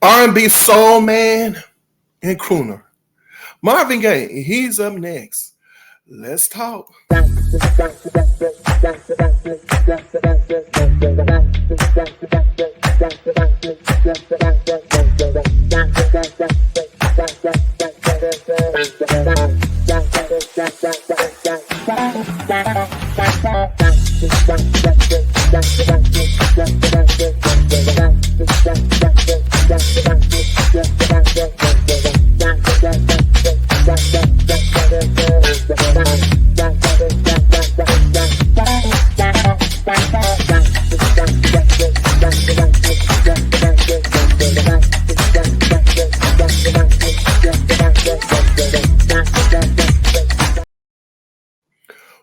R&B soul man and crooner. Marvin Gaye, he's up next. Let's talk.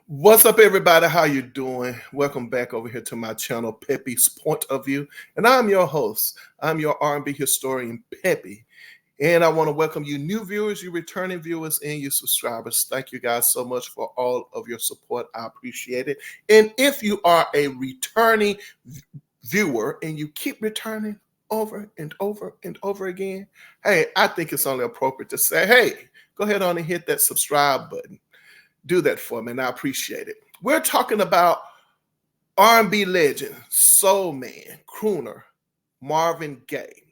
What's up, everybody? How you doing? Welcome back over here to my channel, Pepe's Point of View, and I'm your host. I'm your R&B historian, Pepe, and I want to welcome you new viewers, you returning viewers, and you subscribers. Thank you guys so much for all of your support. I appreciate it. And if you are a returning viewer and you keep returning over and over and over again, hey, I think it's only appropriate to say, hey, go ahead on and hit that subscribe button. Do that for me, and I appreciate it. We're talking about R&B legend, soul man, crooner, Marvin Gaye.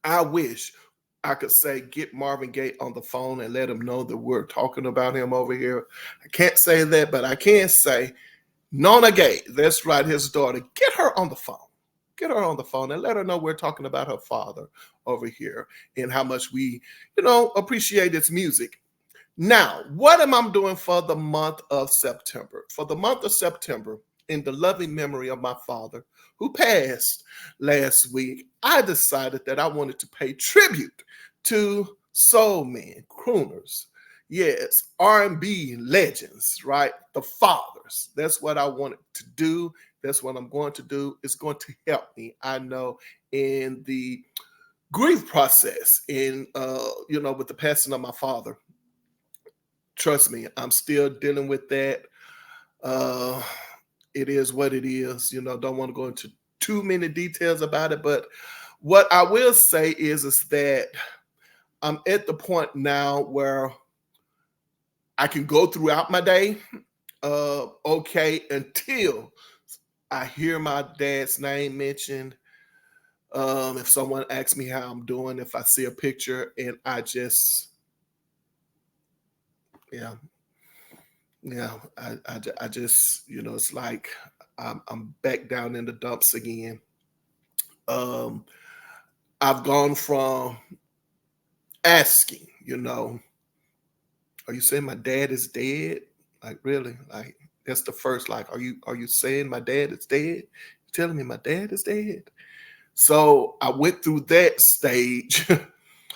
I wish I could say get Marvin Gaye on the phone and let him know that we're talking about him over here. I can't say that, but I can say Nona Gaye, that's right, his daughter, get her on the phone. Get her on the phone and let her know we're talking about her father over here and how much we, appreciate his music. Now, what am I doing for the month of September? For the month of September, in the loving memory of my father, who passed last week, I decided that I wanted to pay tribute to soul men, crooners, yes, R&B legends, right? The fathers. That's what I wanted to do. That's what I'm going to do. It's going to help me, I know, in the grief process, with the passing of my father. Trust me, I'm still dealing with that. It is what it is. Don't want to go into too many details about it. But what I will say is that I'm at the point now where I can go throughout my day, okay, until I hear my dad's name mentioned. If someone asks me how I'm doing, if I see a picture, and I just... I just, it's like I'm back down in the dumps again. I've gone from asking, are you saying my dad is dead? Like, really? Like, that's the first, like, are you saying my dad is dead? You're telling me my dad is dead? So I went through that stage.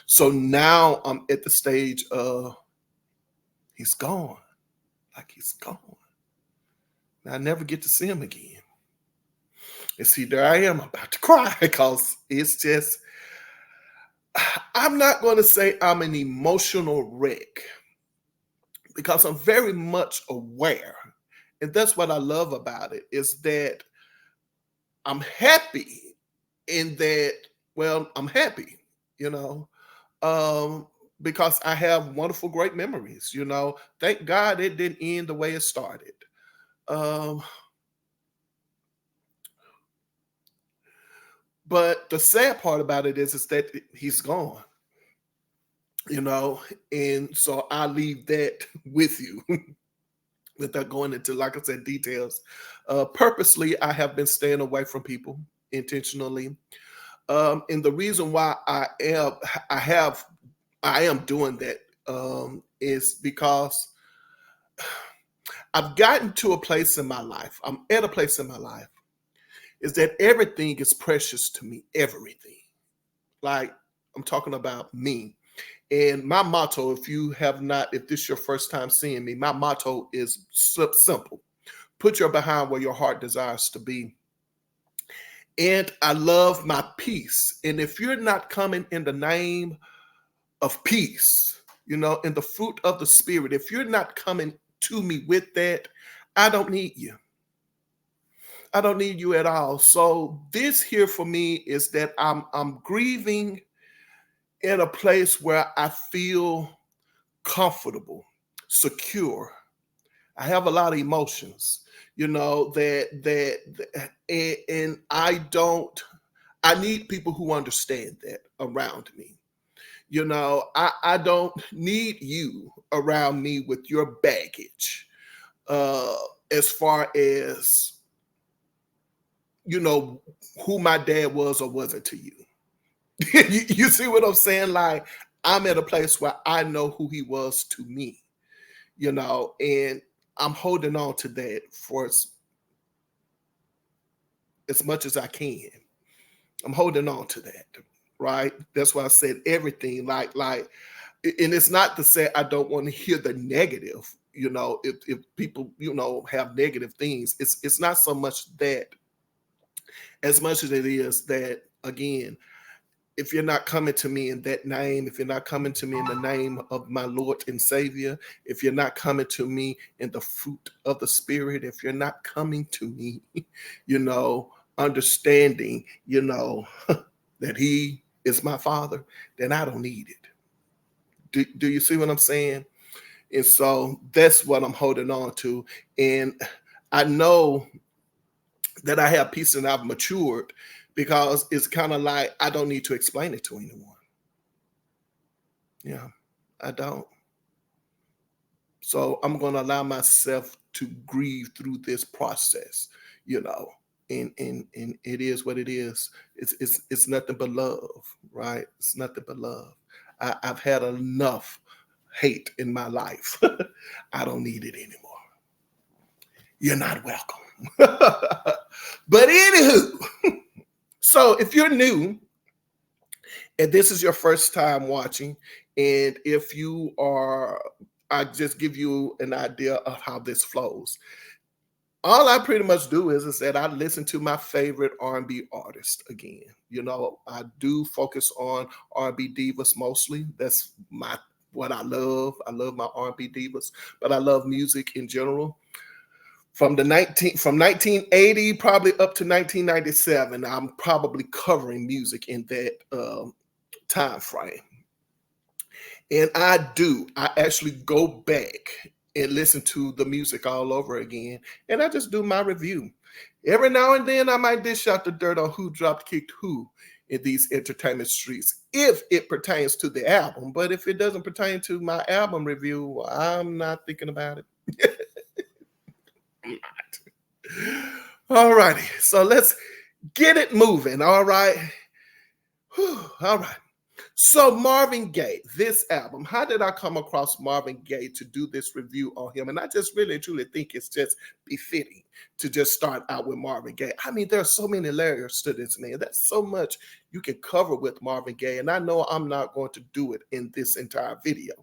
So now I'm at the stage of he's gone. Like, he's gone. I never get to see him again. And see, there I am about to cry because it's just, I'm not going to say I'm an emotional wreck because I'm very much aware. And that's what I love about it, is that I'm happy in that, I'm happy, because I have wonderful, great memories, Thank God it didn't end the way it started. But the sad part about it is that he's gone, and so I leave that with you without going into, like I said, details. Purposely, I have been staying away from people intentionally. And the reason why I am doing that is because I've gotten to a place in my life. I'm at a place in my life is that everything is precious to me. Everything. Like, I'm talking about me. And my motto, if this is your first time seeing me, my motto is simple. Put your behind where your heart desires to be. And I love my peace. And if you're not coming in the name of peace, in the fruit of the Spirit, if you're not coming to me with that, I don't need you. I don't need you at all. So this here for me is that I'm grieving in a place where I feel comfortable, secure. I have a lot of emotions, and I need people who understand that around me. I don't need you around me with your baggage, uh, as far as, you know, who my dad was or wasn't to you. You see what I'm saying? Like, I'm at a place where I know who he was to me, and I'm holding on to that for as much as I can. I'm holding on to that, right? That's why I said everything. And it's not to say I don't want to hear the negative. If people have negative things, it's not so much that, as much as it is that, again, if you're not coming to me in that name, if you're not coming to me in the name of my Lord and Savior, if you're not coming to me in the fruit of the Spirit, if you're not coming to me, understanding, that He is my Father, then I don't need it. Do you see what I'm saying? And so that's what I'm holding on to. And I know that I have peace and I've matured, because it's kind of like I don't need to explain it to anyone. Yeah, I don't. So I'm going to allow myself to grieve through this process, and it is what it is. It's nothing but love, right? It's nothing but love. I've had enough hate in my life. I don't need it anymore. You're not welcome. But anywho, so if you're new and this is your first time watching, and if you are, I just give you an idea of how this flows. All I pretty much do is that I listen to my favorite R&B artist again. I do focus on R&B divas mostly. That's what I love. I love my R&B divas, but I love music in general. From 1980 probably up to 1997, I'm probably covering music in that time frame. And I actually go back and listen to the music all over again, and I just do my review. Every now and then I might dish out the dirt on who dropped, kicked who in these entertainment streets, if it pertains to the album. But if it doesn't pertain to my album review, I'm not thinking about it. All righty, so let's get it moving. All right. Whew, all right. So Marvin Gaye, this album, how did I come across Marvin Gaye to do this review on him? And I just really, truly think it's just befitting to just start out with Marvin Gaye. I mean, there are so many layers to this, man. That's so much you can cover with Marvin Gaye. And I know I'm not going to do it in this entire video.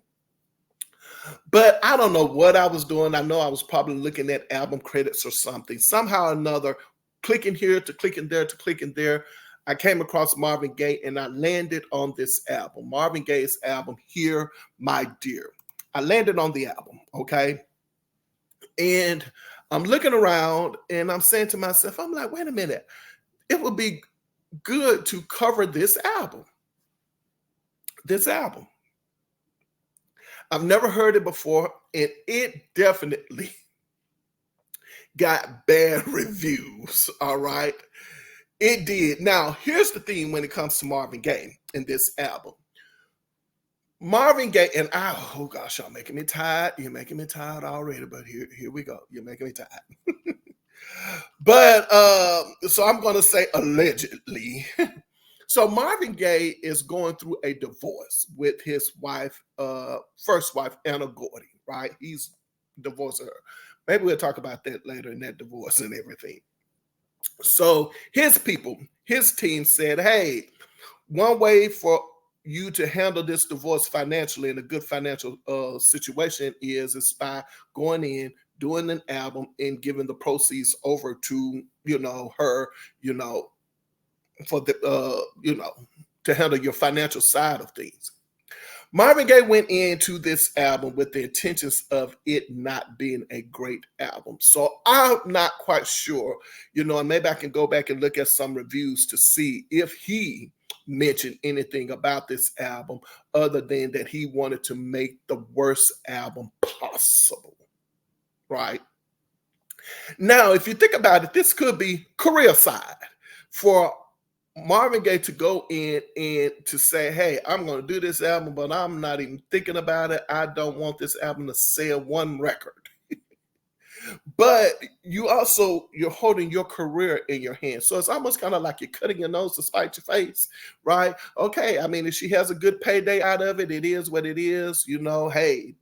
But I don't know what I was doing. I know I was probably looking at album credits or something. Somehow or another, clicking here to clicking there to clicking there, I came across Marvin Gaye and I landed on this album. Marvin Gaye's album, Here, My Dear. I landed on the album, okay? And I'm looking around and I'm saying to myself, I'm like, wait a minute. It would be good to cover this album. This album. I've never heard it before, and it definitely got bad reviews, all right? It did. Now, here's the thing when it comes to Marvin Gaye in this album. Marvin Gaye, and oh gosh, y'all making me tired. You're making me tired already, but here we go. You're making me tired. But so I'm going to say allegedly. So Marvin Gaye is going through a divorce with his wife, first wife, Anna Gordy, right? He's divorcing her. Maybe we'll talk about that later in that divorce and everything. So his people, his team said, hey, one way for you to handle this divorce financially in a good financial situation is by going in, doing an album and giving the proceeds over to, her, for the, to handle your financial side of things. Marvin Gaye went into this album with the intentions of it not being a great album. So I'm not quite sure, and maybe I can go back and look at some reviews to see if he mentioned anything about this album other than that he wanted to make the worst album possible, right? Now, if you think about it, this could be career side for Marvin Gaye to go in and to say, hey, I'm going to do this album, but I'm not even thinking about it. I don't want this album to sell one record. But you're holding your career in your hands. So it's almost kind of like you're cutting your nose to spite your face, right? Okay, I mean, if she has a good payday out of it, it is what it is. Hey,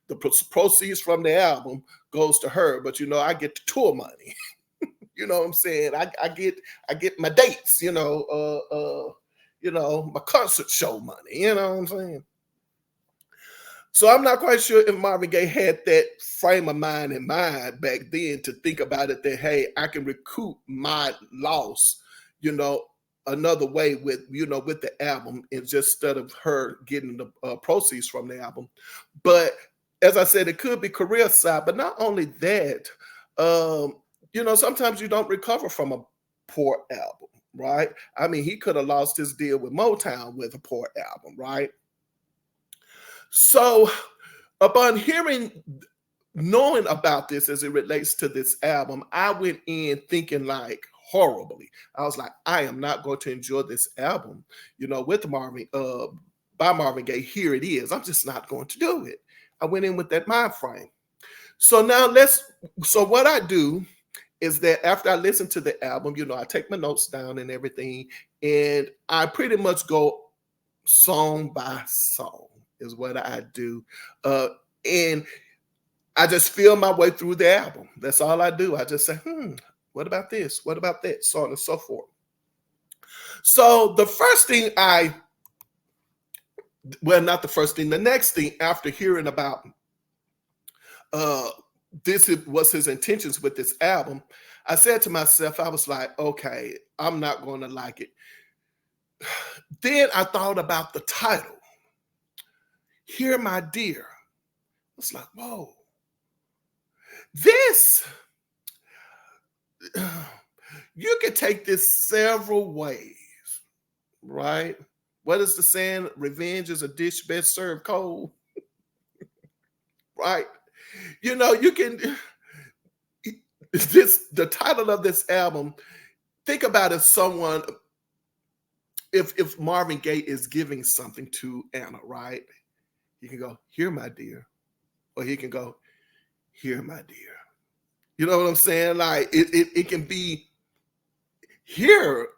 the proceeds from the album goes to her, but I get the tour money. You know what I'm saying? I get my dates, my concert show money, you know what I'm saying? So I'm not quite sure if Marvin Gaye had that frame of mind in mind back then to think about it that, hey, I can recoup my loss, another way with the album instead of her getting the proceeds from the album. But as I said, it could be career side, but not only that, sometimes you don't recover from a poor album, right? I mean, he could have lost his deal with Motown with a poor album, right? So upon knowing about this as it relates to this album, I went in thinking like horribly. I was like, I am not going to enjoy this album, with by Marvin Gaye. Here it is. I'm just not going to do it. I went in with that mind frame. So now so what I do is that after I listen to the album, I take my notes down and everything, and I pretty much go song by song is what I do. And I just feel my way through the album. That's all I do. I just say, what about this? What about that? So on and so forth. So the first thing not the first thing, the next thing after hearing about this was his intentions with this album, I said to myself, I was like, okay, I'm not going to like it. Then I thought about the title, Here My Dear. It's like, whoa, this, you could take this several ways, right? What is the saying? Revenge is a dish best served cold, right? You can, the title of this album, think about if Marvin Gaye is giving something to Anna, right? He can go, here, my dear. Or he can go, here, my dear. You know what I'm saying? Like it can be here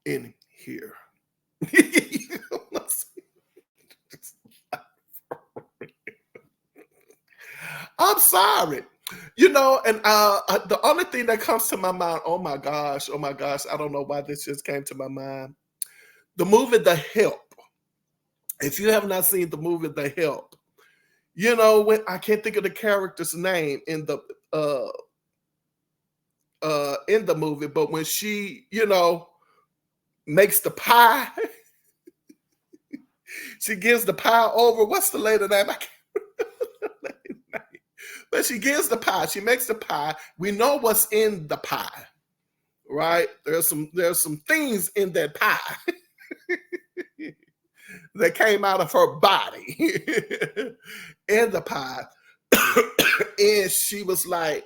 in here. You know what I'm saying? I'm sorry. And the only thing that comes to my mind, oh my gosh, I don't know why this just came to my mind. The movie The Help. If you have not seen the movie The Help, when I can't think of the character's name in the movie, but when she, makes the pie, she gives the pie over. What's the lady name? I can't remember the lady name. But she gives the pie. She makes the pie. We know what's in the pie, right? There's some things in that pie that came out of her body in the pie. And she was like,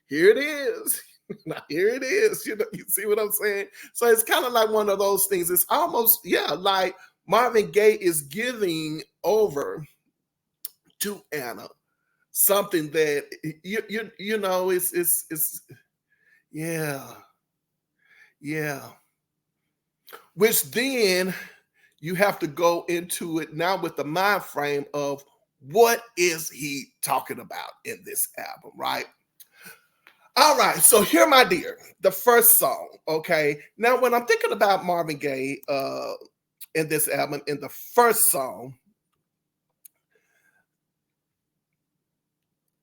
here it is. Now, here it is. You see what I'm saying? So it's kind of like one of those things. It's almost, like Marvin Gaye is giving over to Anna something that it's yeah. Which then you have to go into it now with the mind frame of what is he talking about in this album, right? All right, so Here My Dear, the first song, okay? Now, when I'm thinking about Marvin Gaye in this album, in the first song,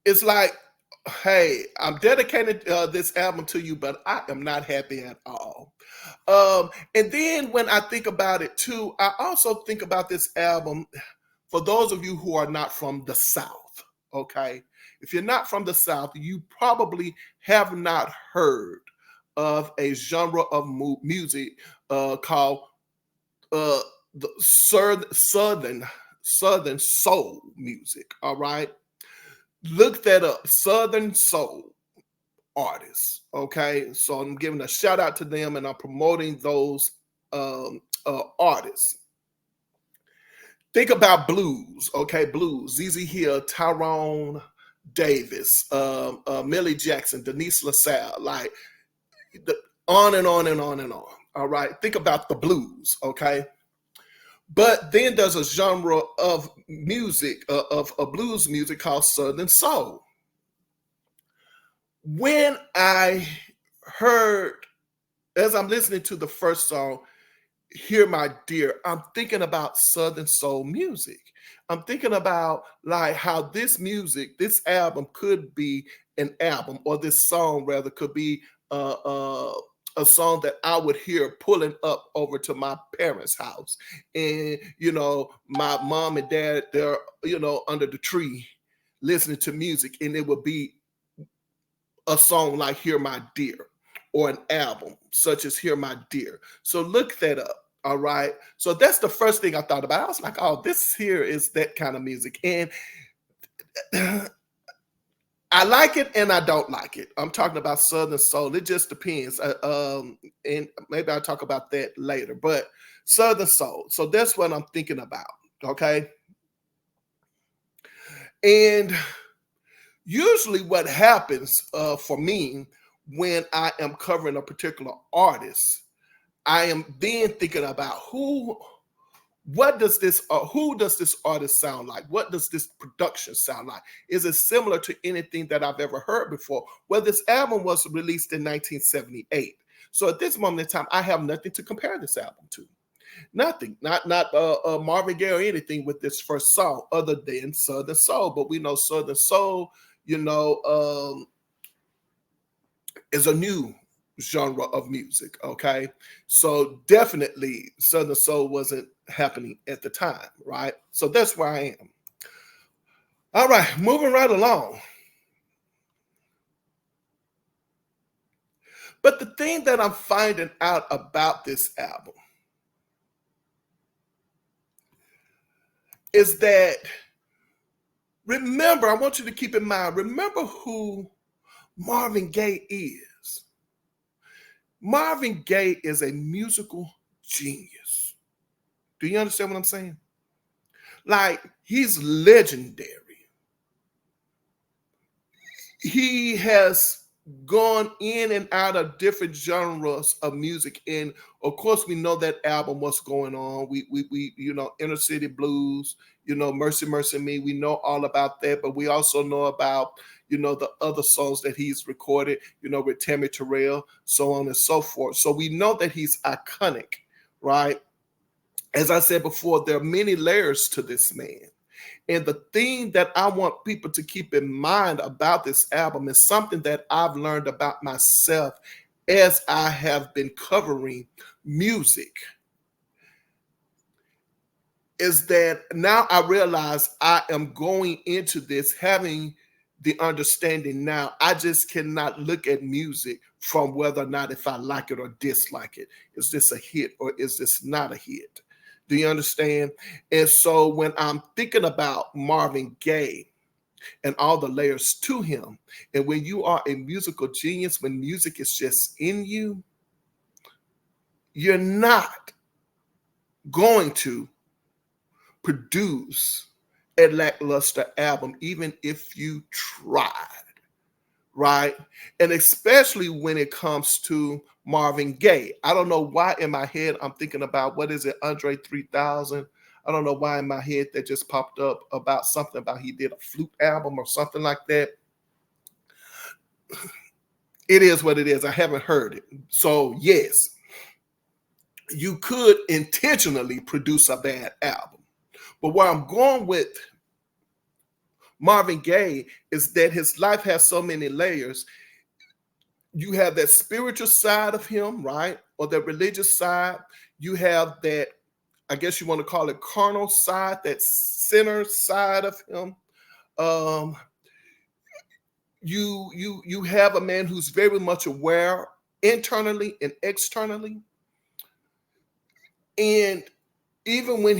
it's like, hey, I'm dedicating this album to you, but I am not happy at all. And then when I think about it too, I also think about this album for those of you who are not from the South, okay? If you're not from the South, you probably have not heard of a genre of music called uh, the Southern soul music, all right? Look that up, Southern soul artists, okay? So I'm giving a shout out to them and I'm promoting those artists. Think about blues, okay? Blues. ZZ Hill, Tyrone Davis, Millie Jackson, Denise LaSalle, like the, on and on and on and on. All right. Think about the blues, okay? But then there's a genre of music, of blues music called Southern Soul. When I heard, as I'm listening to the first song, Hear My Dear, I'm thinking about Southern soul music. I'm thinking about like how this music, this album could be an album, or this song rather could be a song that I would hear pulling up over to my parents' house. And, you know, my mom and dad, they're, you know, under the tree listening to music, and it would be a song like Hear My Dear, or an album such as Hear My Dear. So look that up. All right. So that's the first thing I thought about. I was like, oh, this here is that kind of music. And I like it and I don't like it. I'm talking about Southern soul. It just depends. And maybe I'll talk about that later. But Southern soul. So that's what I'm thinking about. Okay. And usually what happens for me when I am covering a particular artist, I am then thinking about who does this artist sound like? What does this production sound like? Is it similar to anything that I've ever heard before? Well, this album was released in 1978. So at this moment in time, I have nothing to compare this album to. Nothing, not Marvin Gaye or anything with this first song other than Southern Soul. But we know Southern Soul, you know, is a new genre of music, okay? So definitely Southern Soul wasn't happening at the time, right? So that's where I am. All right, moving right along. But the thing that I'm finding out about this album is that, remember, I want you to keep in mind, remember who Marvin Gaye is. Marvin Gaye is a musical genius. Do you understand what I'm saying? Like, he's legendary. He has gone in and out of different genres of music. And of course, we know that album, What's Going On. We you know, Inner City Blues, you know, Mercy, Mercy Me. We know all about that, but we also know about, you know, the other songs that he's recorded, you know, with Tammy Terrell, so on and so forth. So we know that he's iconic, right? As I said before, there are many layers to this man. And the thing that I want people to keep in mind about this album is something that I've learned about myself as I have been covering music, is that now I realize I am going into this having the understanding now. I just cannot look at music from whether or not if I like it or dislike it. Is this a hit or is this not a hit? Do you understand? And so when I'm thinking about Marvin Gaye and all the layers to him, and when you are a musical genius, when music is just in you, you're not going to produce a lackluster album, even if you tried, right? And especially when it comes to Marvin Gaye. I don't know why in my head I'm thinking about, what is it, Andre 3000? I don't know why in my head that just popped up about something about he did a flute album or something like that. It is what it is. I haven't heard it. So yes, you could intentionally produce a bad album. But where I'm going with Marvin Gaye is that his life has so many layers. You have that spiritual side of him, right? or the religious side. You have that, I guess you want to call it carnal side, that sinner side of him. Um, you have a man who's very much aware internally and externally. And even when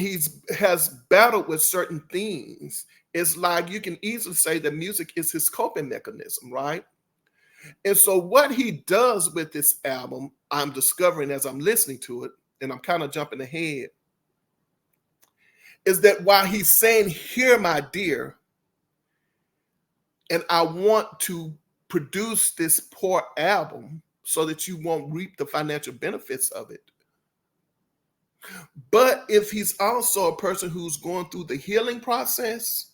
has battled with certain things, it's like you can easily say that music is his coping mechanism, right? And so what he does with this album, I'm discovering as I'm listening to it, and I'm kind of jumping ahead, is that while he's saying, "Here, my dear, and I want to produce this poor album so that you won't reap the financial benefits of it." But if he's also a person who's going through the healing process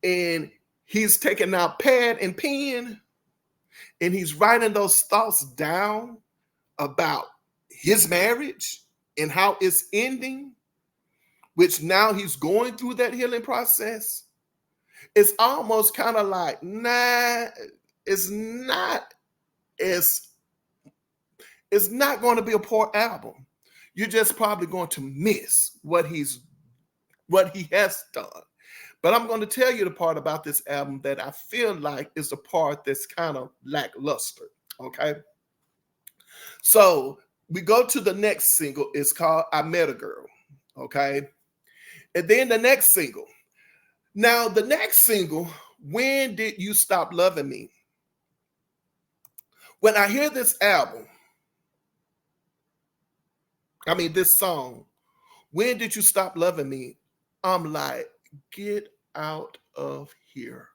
and he's taking out pad and pen and he's writing those thoughts down about his marriage and how it's ending, which now he's going through that healing process, it's almost kind of like, nah, it's not as, it's not going to be a poor album. You're just probably going to miss what he has done. But I'm going to tell you the part about this album that I feel like is the part that's kind of lackluster. Okay. So we go to the next single. It's called "I Met a Girl." Okay. And then the next single. Now, the next single, "When Did You Stop Loving Me?" When I hear this album, this song, "When Did You Stop Loving Me?" I'm like, get out of here.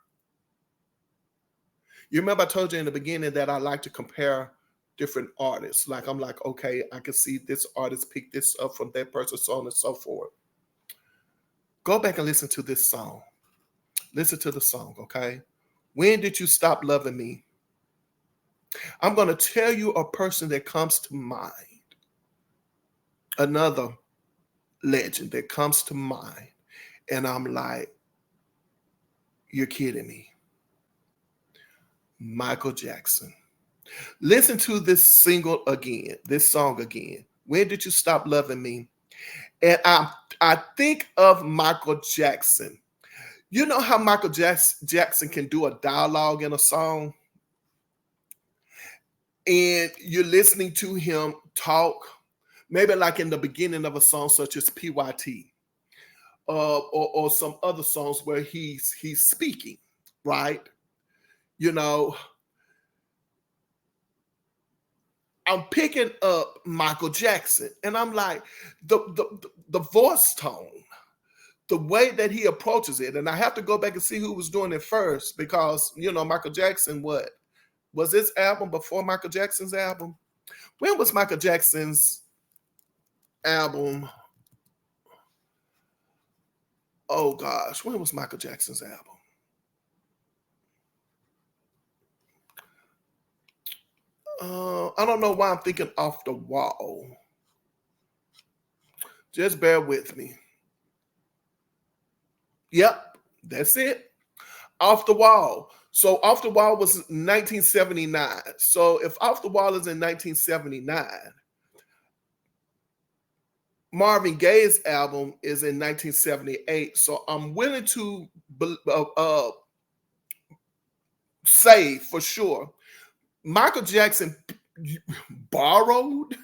You remember I told you in the beginning that I like to compare different artists. Like, I'm like, okay, I can see this artist pick this up from that person, so on and so forth. Go back and listen to this song. Listen to the song, okay? "When Did You Stop Loving Me?" I'm going to tell you a person that comes to mind. Another legend that comes to mind. And I'm like, you're kidding me. Michael Jackson. Listen to this single again, this song again. "When Did You Stop Loving Me?" And I think of Michael Jackson. You know how Michael Jackson can do a dialogue in a song? And you're listening to him talk, maybe like in the beginning of a song such as PYT, or some other songs where he's speaking, right? You know, I'm picking up Michael Jackson, and I'm like, the voice tone, the way that he approaches it, and I have to go back and see who was doing it first, because Michael Jackson, what was this album before Michael Jackson's album? When was Michael Jackson's album? Oh gosh, when was Michael Jackson's album? I don't know why I'm thinking "Off the Wall." Just bear with me. Yep, that's it. "Off the Wall." So "Off the Wall" was 1979. So if "Off the Wall" is in 1979, Marvin Gaye's album is in 1978. So I'm willing to say for sure Michael Jackson borrowed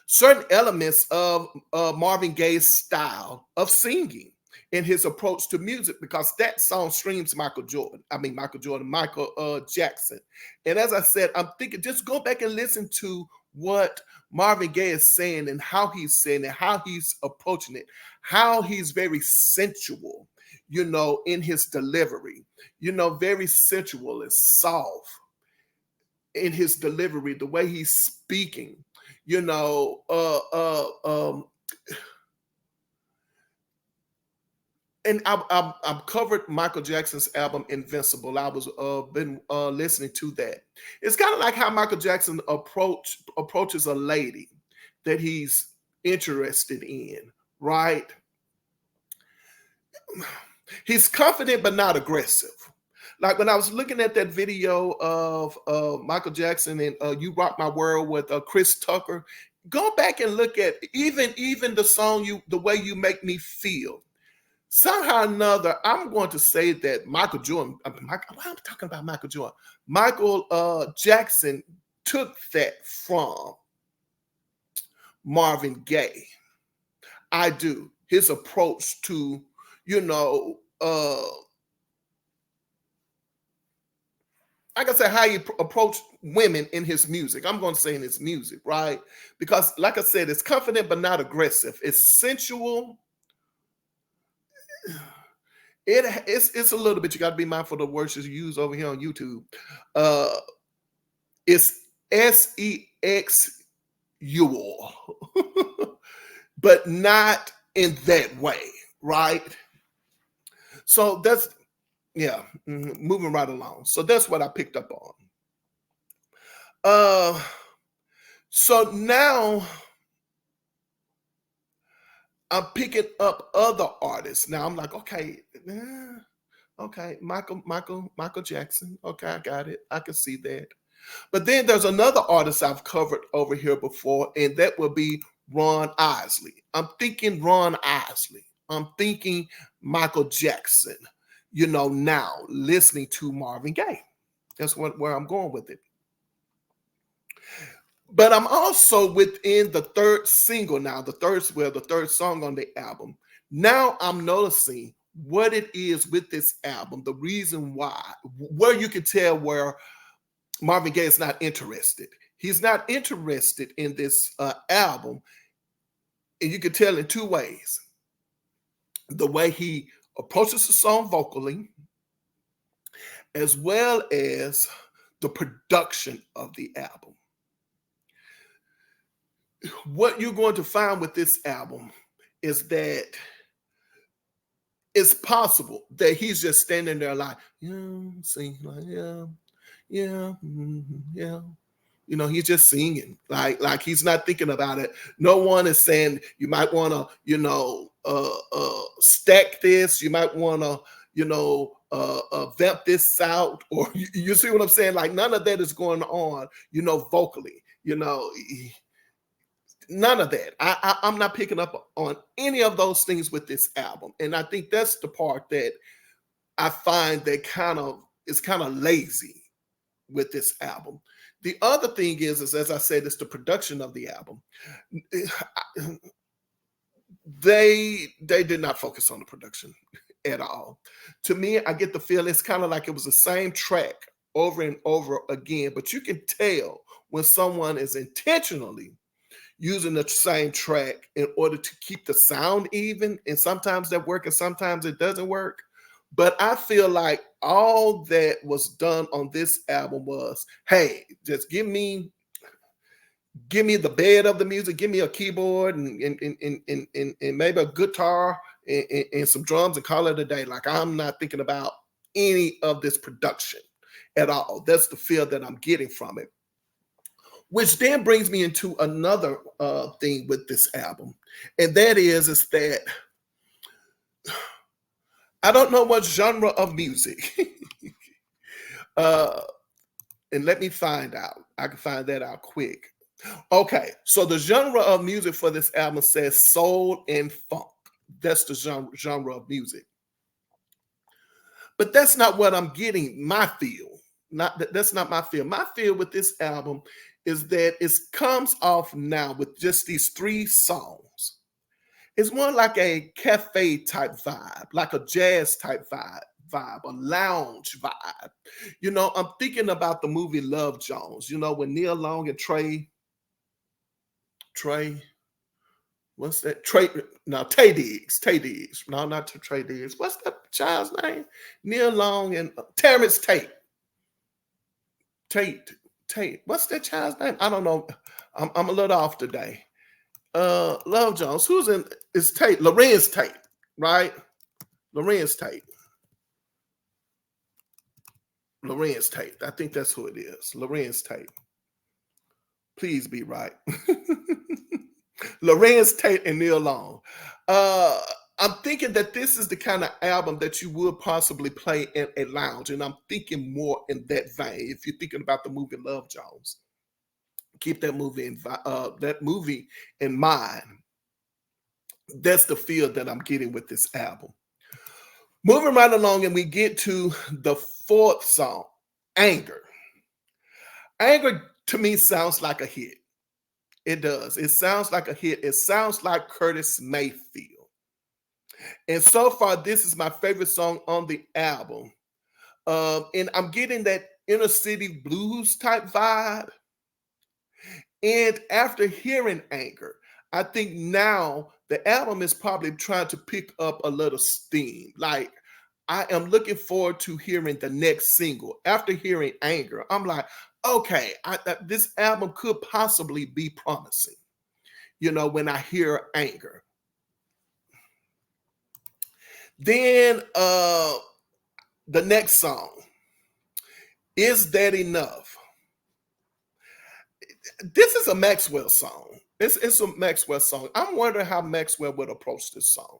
certain elements of Marvin Gaye's style of singing in his approach to music, because that song screams Michael Jackson. And as I said, I'm thinking, just go back and listen to what Marvin Gaye is saying and how he's saying it, how he's approaching it, how he's very sensual, in his delivery, very sensual and soft in his delivery, the way he's speaking, and I've covered Michael Jackson's album "Invincible." I was been listening to that. It's kind of like how Michael Jackson approaches a lady that he's interested in, right? He's confident but not aggressive. Like when I was looking at that video of Michael Jackson and "You Rock My World" with Chris Tucker, go back and look at even the song "The Way You Make Me Feel." Somehow or another, I'm going to say that Michael Jordan. Why am I talking about Michael Jordan? Michael Jackson took that from Marvin Gaye. I do. His approach to, you know, like I said, how he approached women in his music. I'm going to say in his music, right? Because, like I said, it's confident but not aggressive. It's sensual. It's a little bit. You got to be mindful of the words you use over here on YouTube. It's sexual, but not in that way, right? So that's moving right along. So that's what I picked up on. So now I'm picking up other artists. Now I'm like, okay, Michael Jackson. Okay, I got it. I can see that. But then there's another artist I've covered over here before, and that will be Ron Isley. I'm thinking Ron Isley. I'm thinking Michael Jackson. Now listening to Marvin Gaye. That's where I'm going with it. But I'm also within the third single now, the third song on the album. Now I'm noticing what it is with this album, the reason why, where you can tell where Marvin Gaye is not interested. He's not interested in this album, and you can tell in two ways. The way he approaches the song vocally, as well as the production of the album. What you're going to find with this album is that it's possible that he's just standing there like, singing like, yeah. He's just singing like he's not thinking about it. No one is saying you might want to, stack this. You might want to, vamp this out, or you see what I'm saying? Like none of that is going on, vocally. None of that. I'm not picking up on any of those things with this album, and I think that's the part that I find that is kind of lazy with this album. The other thing is as I said, it's the production of the album. They did not focus on the production at all. To me, I get the feel it's kind of like it was the same track over and over again, but you can tell when someone is intentionally using the same track in order to keep the sound even, and sometimes that works and sometimes it doesn't work. But I feel like all that was done on this album was, hey, just give me the bed of the music, give me a keyboard and maybe a guitar and some drums and call it a day. Like I'm not thinking about any of this production at all. That's the feel that I'm getting from it. Which then brings me into another thing with this album, and that is that I don't know what genre of music, and let me find out. I can find that out quick. Okay, so the genre of music for this album says soul and funk. That's the genre of music, but that's not what I'm getting. My feel, that's not my feel. My feel with this album is that it comes off now with just these three songs. It's more like a cafe type vibe, like a jazz type vibe, a lounge vibe. I'm thinking about the movie Love Jones, when Neil Long and Trey, what's that? Tay Diggs. No, not Trey Diggs. What's that child's name? Neil Long and Terrence Tate. Tate. What's that child's name? I don't know. I'm a little off today. Love Jones. Who's in? It's Tate. Lorenz Tate, right? Lorenz Tate. I think that's who it is. Lorenz Tate. Please be right. Lorenz Tate and Neil Long. I'm thinking that this is the kind of album that you would possibly play in a lounge, and I'm thinking more in that vein. If you're thinking about the movie Love Jones, keep that movie in mind. That's the feel that I'm getting with this album. Moving right along, and we get to the fourth song, Anger. Anger to me sounds like a hit. It does. It sounds like a hit. It sounds like Curtis Mayfield. And so far, this is my favorite song on the album. And I'm getting that inner city blues type vibe. And after hearing Anger, I think now the album is probably trying to pick up a little steam. Like, I am looking forward to hearing the next single. After hearing Anger, I'm like, okay, this album could possibly be promising, when I hear Anger. Then the next song, Is That Enough? This is a Maxwell song. It's a Maxwell song. I'm wondering how Maxwell would approach this song.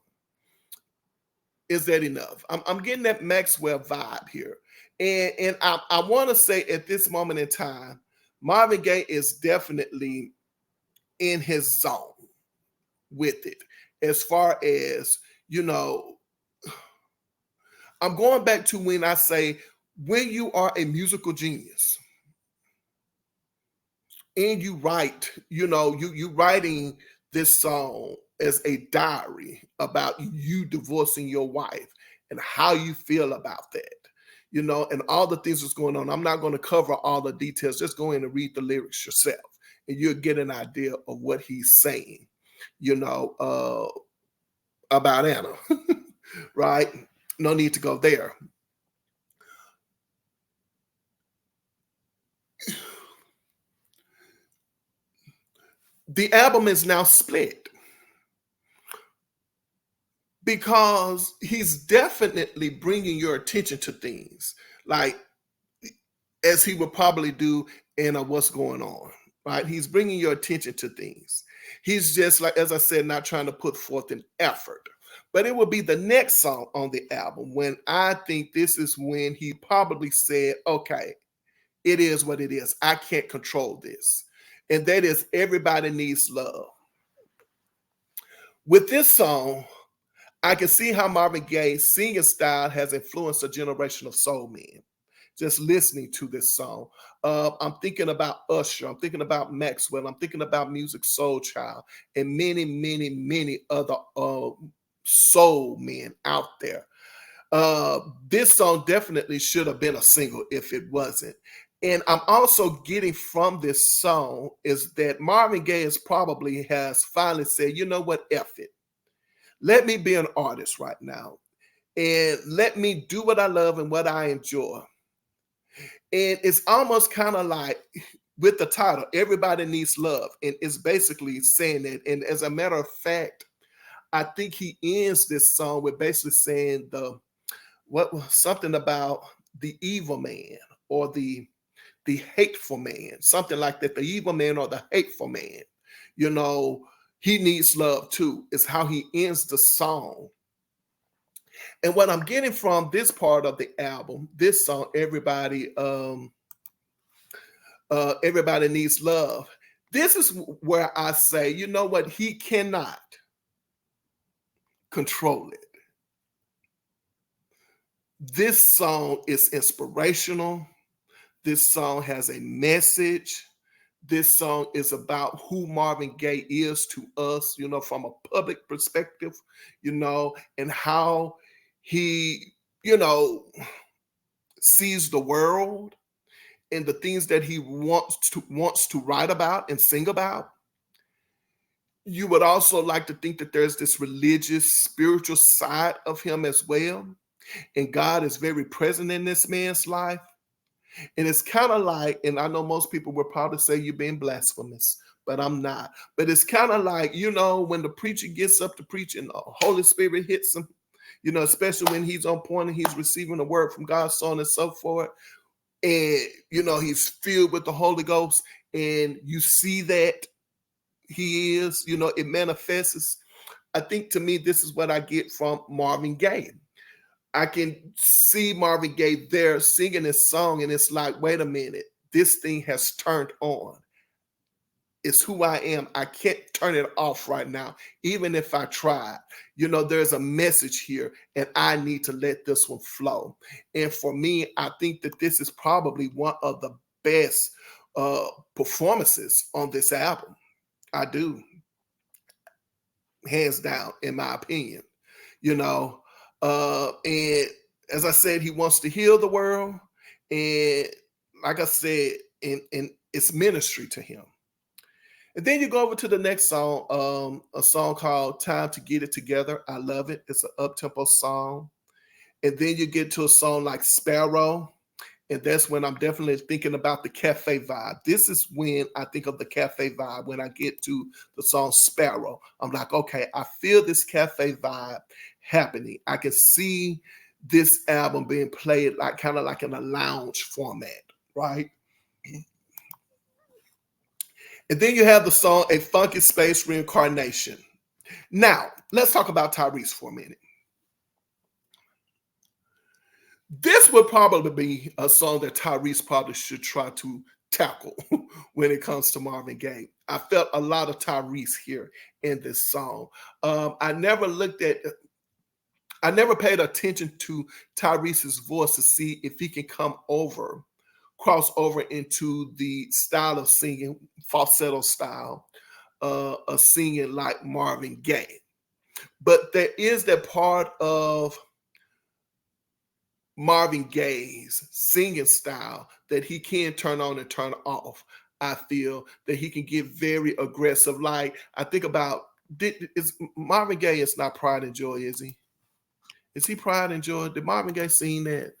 Is That Enough? I'm getting that Maxwell vibe here. And I want to say at this moment in time, Marvin Gaye is definitely in his zone with it. As far as, I'm going back to when I say, when you are a musical genius and you write, you writing this song as a diary about you divorcing your wife and how you feel about that, and all the things that's going on. I'm not going to cover all the details. Just go in and read the lyrics yourself, and you'll get an idea of what he's saying, about Anna, right? No need to go there. The album is now split because he's definitely bringing your attention to things like as he would probably do in a What's Going On, right? He's bringing your attention to things. He's just, like, as I said, not trying to put forth an effort. But it will be the next song on the album when I think this is when he probably said, okay, it is what it is. I can't control this. And that is Everybody Needs Love. With this song, I can see how Marvin Gaye's singing style has influenced a generation of soul men. Just listening to this song, I'm thinking about Usher, I'm thinking about Maxwell, I'm thinking about Music Soul Child, and many, many, many other soul men out there. This song definitely should have been a single if it wasn't. And I'm also getting from this song is that Marvin Gaye has finally said, you know what, F it. Let me be an artist right now. And let me do what I love and what I enjoy. And it's almost kind of like with the title, Everybody Needs Love. And it's basically saying that. And as a matter of fact, I think he ends this song with basically saying something about the evil man or the hateful man, something like that. The evil man or the hateful man, he needs love too, is how he ends the song. And what I'm getting from this part of the album, this song, Everybody Needs Love, this is where I say, you know what, he cannot control it. This song is inspirational. This song has a message. This song is about who Marvin Gaye is to us, from a public perspective, and how he, sees the world and the things that he wants to write about and sing about. You would also like to think that there's this religious, spiritual side of him as well. And God is very present in this man's life. And it's kind of like, and I know most people would probably say you're being blasphemous, but I'm not. But it's kind of like, when the preacher gets up to preach and the Holy Spirit hits him, especially when he's on point and he's receiving a word from God, so on and so forth. And, he's filled with the Holy Ghost and you see that he is, it manifests. I think to me, this is what I get from Marvin Gaye. I can see Marvin Gaye there singing this song, and it's like, wait a minute, this thing has turned on. It's who I am. I can't turn it off right now, even if I tried. There's a message here, and I need to let this one flow. And for me, I think that this is probably one of the best performances on this album. I do, hands down, in my opinion. And as I said, he wants to heal the world, and like I said, and it's ministry to him. And then you go over to the next song, a song called Time to Get It Together. I love it. It's an up-tempo song. And then you get to a song like Sparrow. And that's when I'm definitely thinking about the cafe vibe. This is when I think of the cafe vibe. When I get to the song Sparrow, I'm like, okay, I feel this cafe vibe happening. I can see this album being played like kind of like in a lounge format, right? And then you have the song A Funky Space Reincarnation. Now, let's talk about Tyrese for a minute. This would probably be a song that Tyrese probably should try to tackle when it comes to Marvin Gaye. I felt a lot of Tyrese here in this song. I never paid attention to Tyrese's voice to see if he can cross over into the style of singing, falsetto style of singing like Marvin Gaye. But there is that part of Marvin Gaye's singing style that he can turn on and turn off. I feel that he can get very aggressive. Like, I think about, Marvin Gaye is not Pride and Joy, is he? Is he Pride and Joy? Did Marvin Gaye sing that?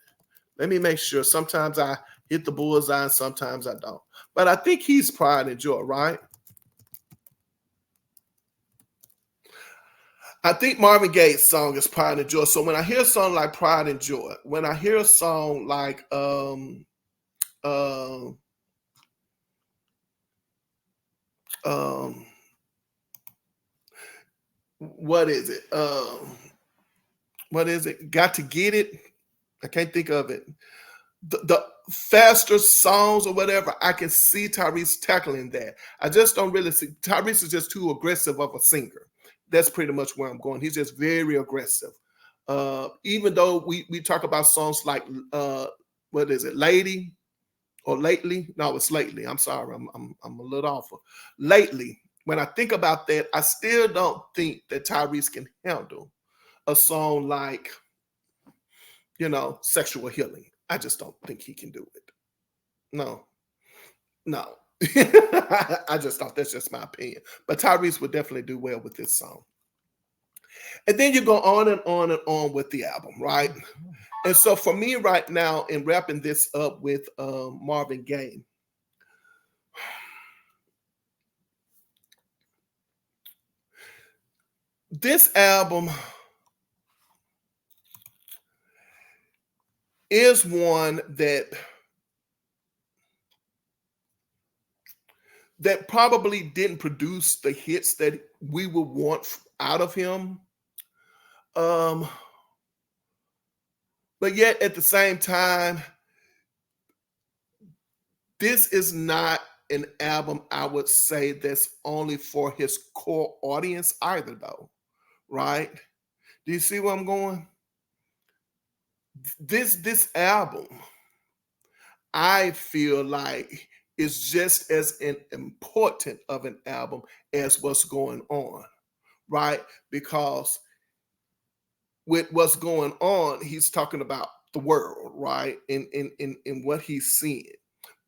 Let me make sure. Sometimes I hit the bullseye and sometimes I don't. But I think he's Pride and Joy, right? I think Marvin Gaye's song is Pride and Joy. So when I hear a song like Pride and Joy, when I hear a song like what is it? What is it? Got to Get It? I can't think of it. The faster songs or whatever, I can see Tyrese tackling that. I just don't really see. Tyrese is just too aggressive of a singer. That's pretty much where I'm going. He's just very aggressive. Even though we talk about songs like what is it, Lady or Lately? No, it's Lately. I'm sorry, I'm a little off. Lately, when I think about that, I still don't think that Tyrese can handle a song like, Sexual Healing. I just don't think he can do it. No. I just thought that's just my opinion. But Tyrese would definitely do well with this song. And then you go on and on and on with the album, right? And so for me right now, in wrapping this up with Marvin Gaye, this album is one that probably didn't produce the hits that we would want out of him. But yet at the same time, this is not an album I would say that's only for his core audience either, though, right? Do you see where I'm going? This album, I feel like, is just as important of an album as what's going on, right? Because with what's going on, he's talking about the world, right? In what he's seeing.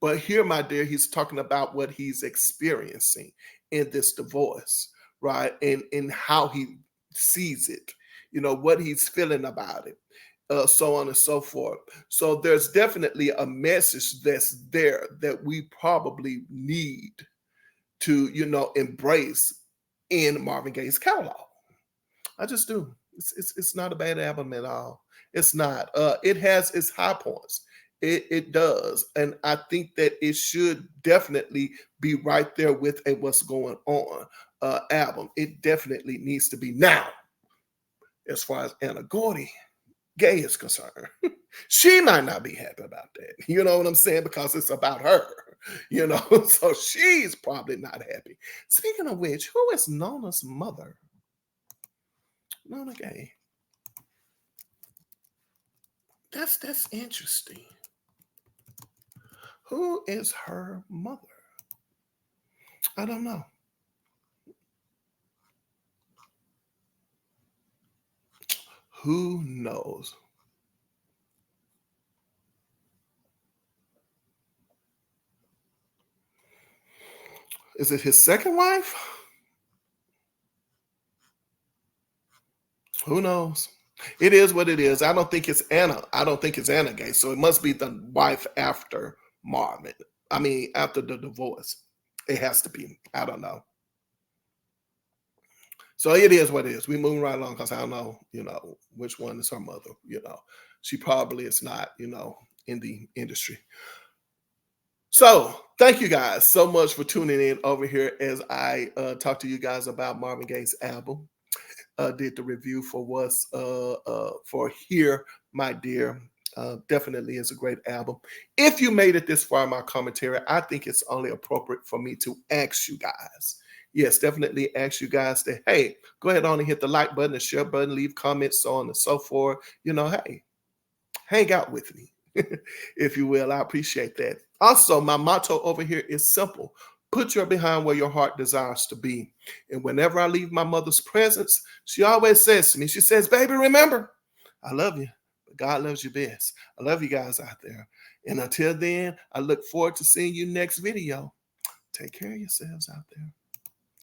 But here, my dear, he's talking about what he's experiencing in this divorce, right? And how he sees it, what he's feeling about it. So on and so forth. So there's definitely a message that's there that we probably need to, embrace in Marvin Gaye's catalog. I just do. It's not a bad album at all. It's not. It has its high points. It does. And I think that it should definitely be right there with a What's Going On album. It definitely needs to be. Now, as far as Anna Gordy Gaye is concerned, she might not be happy about that. You know what I'm saying? Because it's about her, you know. So she's probably not happy. Speaking of which, who is Nona's mother? Nona Gaye. That's interesting. Who is her mother? I don't know. Who knows? Is it his second wife? Who knows? It is what it is. I don't think it's Anna. I don't think it's Anna Gaye. So it must be the wife after Marvin. I mean, after the divorce. It has to be. I don't know. So it is what it is. We're moving right along because I don't know, which one is her mother. She probably is not, in the industry. So thank you guys so much for tuning in over here as I talk to you guys about Marvin Gaye's album. Did the review for what's for Here, My Dear. Definitely is a great album. If you made it this far in my commentary, I think it's only appropriate for me to ask you guys. Yes, definitely ask you guys that, hey, go ahead on and hit the like button, the share button, leave comments, so on and so forth. Hey, hang out with me, if you will. I appreciate that. Also, my motto over here is simple. Put your behind where your heart desires to be. And whenever I leave my mother's presence, she always says to me, she says, baby, remember, I love you, but God loves you best. I love you guys out there. And until then, I look forward to seeing you next video. Take care of yourselves out there.